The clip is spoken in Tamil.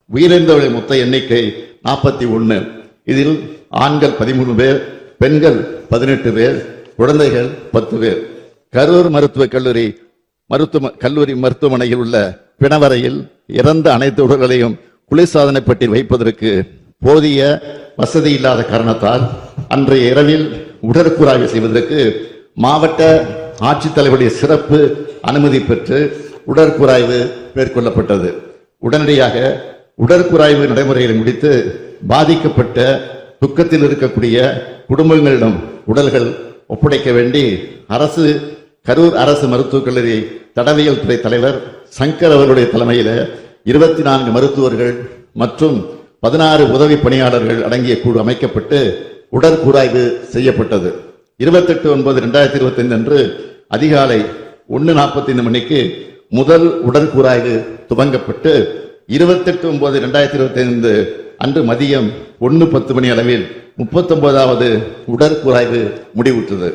உயிரிழந்தவர்களின் மொத்த எண்ணிக்கை 41. இதில் ஆண்கள் 13 பேர், பெண்கள் 18 பேர், குழந்தைகள் 10 பேர். கரூர் மருத்துவக் கல்லூரி மருத்துவமனையில் உள்ள பிணவரையில் இறந்த அனைத்து உடல்களையும் குளிர்சாதன பெட்டியில் வைப்பதற்கு போதிய வசதி இல்லாத காரணத்தால் அன்றைய இரவில் உடற்கூறாய்வு செய்வதற்கு மாவட்ட ஆட்சித்தலைவருடைய சிறப்பு அனுமதி பெற்று உடற்கூறாய்வு மேற்கொள்ளப்பட்டது. உடனடியாக உடற்கூறாய்வு நடைமுறைகளை முடித்து பாதிக்கப்பட்ட துக்கத்தில் இருக்கக்கூடிய குடும்பங்களிடம் உடல்கள் ஒப்படைக்க வேண்டி கரூர் அரசு மருத்துவக் கல்லூரி தடவியல் துறை தலைவர் சங்கர் அவர்களுடைய தலைமையில் 24 மருத்துவர்கள் மற்றும் 16 உதவி பணியாளர்கள் அடங்கிய குழு அமைக்கப்பட்டு உடற்கூறாய்வு செய்யப்பட்டது. 28/9/2025 அன்று அதிகாலை 1:45 மணிக்கு முதல் உடற்கூறாய்வு துவங்கப்பட்டு 28/9/2025 அன்று மதியம் 1:10 மணி அளவில் 39வது உடற்கூறாய்வு முடிவுற்றது.